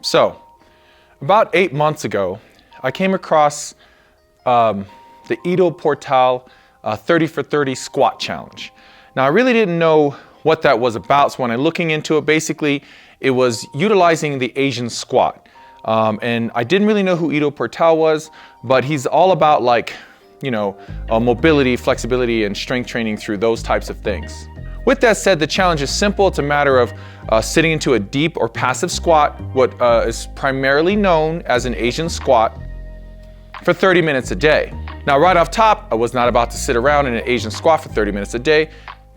So, about 8 months ago, I came across the Ido Portal 30 for 30 squat challenge. Now, I really didn't know what that was about, so when I'm looking into it, basically, it was utilizing the Asian squat. And I didn't really know who Ido Portal was, but he's all about mobility, flexibility, and strength training through those types of things. With that said, the challenge is simple. It's a matter of sitting into a deep or passive squat, what is primarily known as an Asian squat, for 30 minutes a day. Now, right off top, I was not about to sit around in an Asian squat for 30 minutes a day.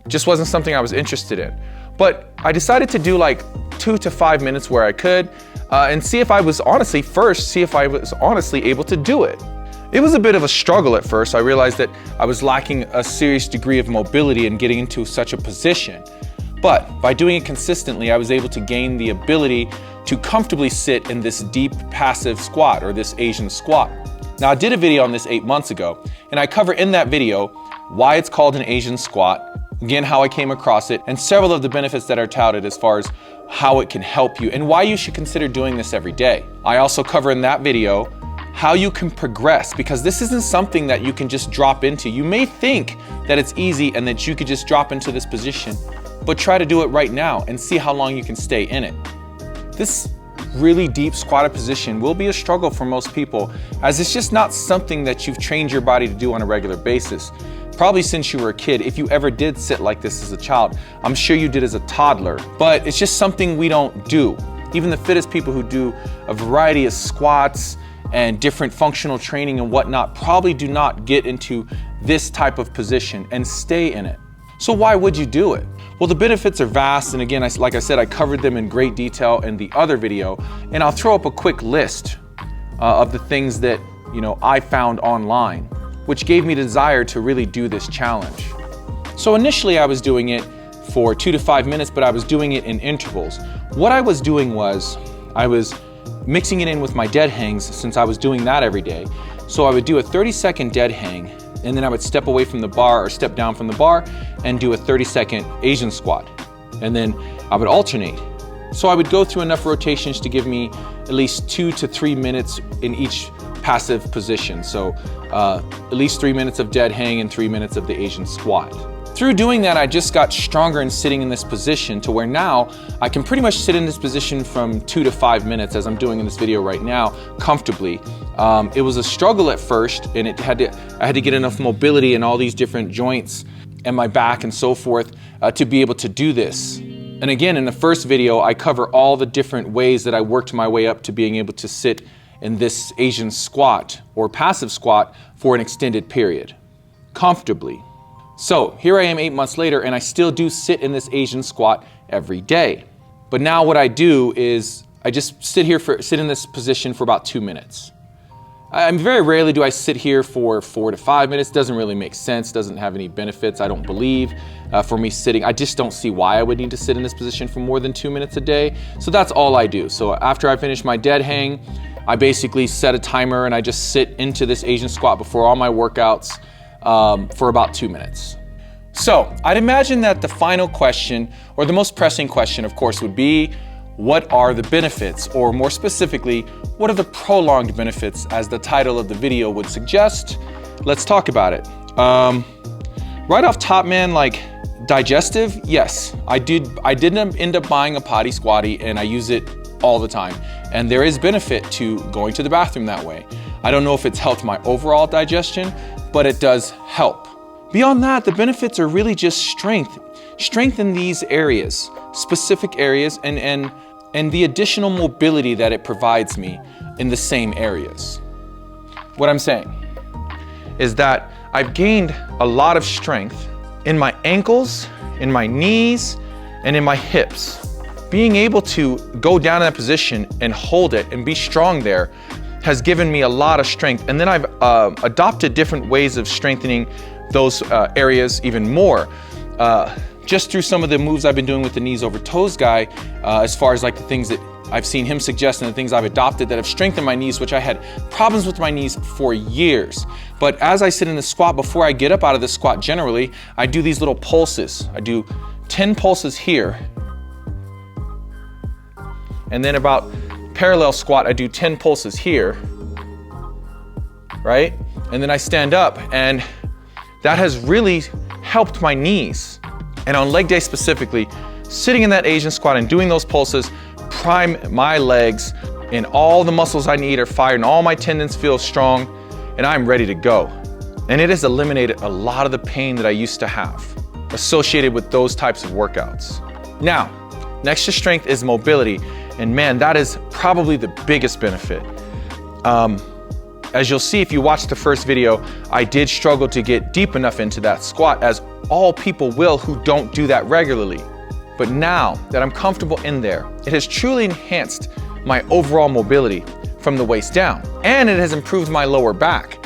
Just wasn't something I was interested in. But I decided to do like 2 to 5 minutes where I could and see if I was honestly able to do it. It was a bit of a struggle at first. I realized that I was lacking a serious degree of mobility in getting into such a position. But by doing it consistently, I was able to gain the ability to comfortably sit in this deep passive squat, or this Asian squat. Now, I did a video on this 8 months ago, and I cover in that video why it's called an Asian squat, again, how I came across it, and several of the benefits that are touted as far as how it can help you and why you should consider doing this every day. I also cover in that video how you can progress, because this isn't something that you can just drop into. You may think that it's easy and that you could just drop into this position, but try to do it right now and see how long you can stay in it. This really deep squatted position will be a struggle for most people, as it's just not something that you've trained your body to do on a regular basis. Probably since you were a kid. If you ever did sit like this as a child, I'm sure you did as a toddler, but it's just something we don't do. Even the fittest people who do a variety of squats and different functional training and whatnot probably do not get into this type of position and stay in it. So why would you do it? Well, the benefits are vast, and again, like I said, I covered them in great detail in the other video, and I'll throw up a quick list of the things that I found online, which gave me the desire to really do this challenge. So initially I was doing it for 2 to 5 minutes, but I was doing it in intervals. What I was doing was I was mixing it in with my dead hangs, since I was doing that every day. So I would do a 30-second dead hang, and then I would step away from the bar or step down from the bar and do a 30-second Asian squat. And then I would alternate. So I would go through enough rotations to give me at least 2 to 3 minutes in each passive position. So at least 3 minutes of dead hang and 3 minutes of the Asian squat. Through doing that, I just got stronger in sitting in this position to where now I can pretty much sit in this position from 2 to 5 minutes, as I'm doing in this video right now, comfortably. It was a struggle at first, and I had to get enough mobility in all these different joints and my back and so forth to be able to do this. And again, in the first video, I cover all the different ways that I worked my way up to being able to sit in this Asian squat or passive squat for an extended period, comfortably. So here I am 8 months later, and I still do sit in this Asian squat every day. But now what I do is I just sit in this position for about 2 minutes. Very rarely do I sit here for 4 to 5 minutes. Doesn't really make sense, doesn't have any benefits, I don't believe, for me sitting. I just don't see why I would need to sit in this position for more than 2 minutes a day. So that's all I do. So after I finish my dead hang, I basically set a timer and I just sit into this Asian squat before all my workouts for about 2 minutes. So I'd imagine that the final question, or the most pressing question, of course, would be, what are the benefits? Or more specifically, what are the prolonged benefits, as the title of the video would suggest? Let's talk about it. Right off top, man, like digestive, yes. I didn't end up buying a potty squatty, and I use it all the time. And there is benefit to going to the bathroom that way. I don't know if it's helped my overall digestion, but it does help. Beyond that, the benefits are really just strength. Strength in these areas, specific areas, and the additional mobility that it provides me in the same areas. What I'm saying is that I've gained a lot of strength in my ankles, in my knees, and in my hips. Being able to go down in that position and hold it and be strong there has given me a lot of strength. And then I've adopted different ways of strengthening those areas even more. Just through some of the moves I've been doing with the knees over toes guy, as far as like the things that I've seen him suggest and the things I've adopted that have strengthened my knees, which I had problems with my knees for years. But as I sit in the squat, before I get up out of the squat generally, I do these little pulses. I do 10 pulses here, and then about parallel squat, I do 10 pulses here, right? And then I stand up, and that has really helped my knees. And on leg day specifically, sitting in that Asian squat and doing those pulses prime my legs, and all the muscles I need are fired, and all my tendons feel strong, and I'm ready to go. And it has eliminated a lot of the pain that I used to have associated with those types of workouts. Now, next to strength is mobility. And man, that is probably the biggest benefit. As you'll see if you watch the first video, I did struggle to get deep enough into that squat, as all people will who don't do that regularly. But now that I'm comfortable in there, it has truly enhanced my overall mobility from the waist down. And it has improved my lower back.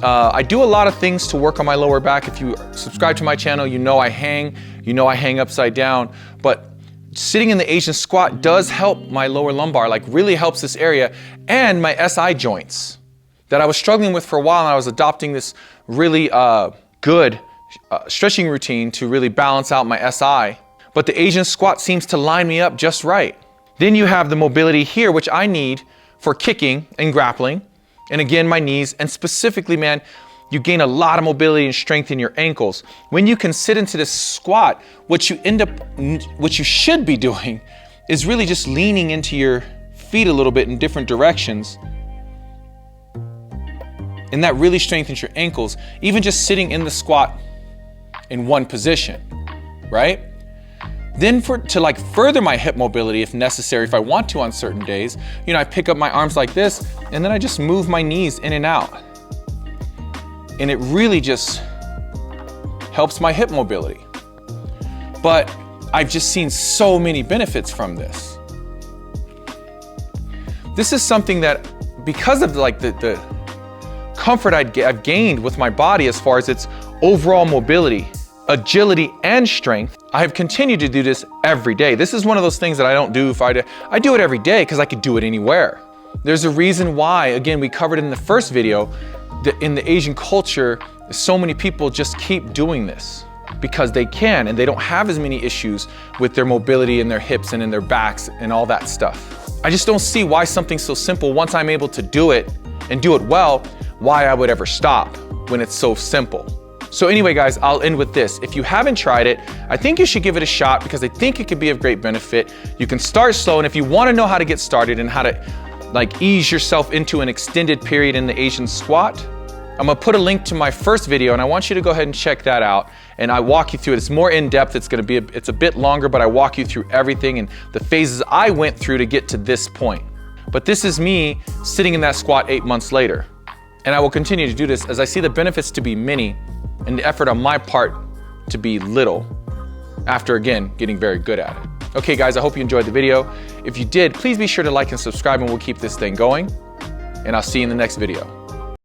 I do a lot of things to work on my lower back. If you subscribe to my channel, you know I hang upside down. But sitting in the Asian squat does help my lower lumbar, like really helps this area, and my SI joints that I was struggling with for a while, and I was adopting this really good stretching routine to really balance out my SI. But the Asian squat seems to line me up just right. Then you have the mobility here, which I need for kicking and grappling. And again, my knees, and specifically, man, you gain a lot of mobility and strength in your ankles. When you can sit into this squat, what you should be doing is really just leaning into your feet a little bit in different directions. And that really strengthens your ankles, even just sitting in the squat in one position, right? Then to like further my hip mobility, if necessary, if I want to on certain days, you know, I pick up my arms like this, and then I just move my knees in and out. And it really just helps my hip mobility. But I've just seen so many benefits from this. This is something that, because of like the comfort I've gained with my body as far as its overall mobility, agility, and strength, I have continued to do this every day. This is one of those things that I don't do I do it every day because I could do it anywhere. There's a reason why, again, we covered in the first video, that in the Asian culture, so many people just keep doing this because they can, and they don't have as many issues with their mobility in their hips and in their backs and all that stuff. I just don't see why something so simple, once I'm able to do it and do it well, why I would ever stop when it's so simple. So anyway, guys, I'll end with this. If you haven't tried it, I think you should give it a shot because I think it could be of great benefit. You can start slow, and if you want to know how to get started and how to like ease yourself into an extended period in the Asian squat, I'm gonna put a link to my first video, and I want you to go ahead and check that out. And I walk you through it. It's more in depth. It's a bit longer, but I walk you through everything and the phases I went through to get to this point. But this is me sitting in that squat 8 months later. And I will continue to do this as I see the benefits to be many and the effort on my part to be little after, again, getting very good at it. Okay, guys, I hope you enjoyed the video. If you did, please be sure to like and subscribe, and we'll keep this thing going. And I'll see you in the next video.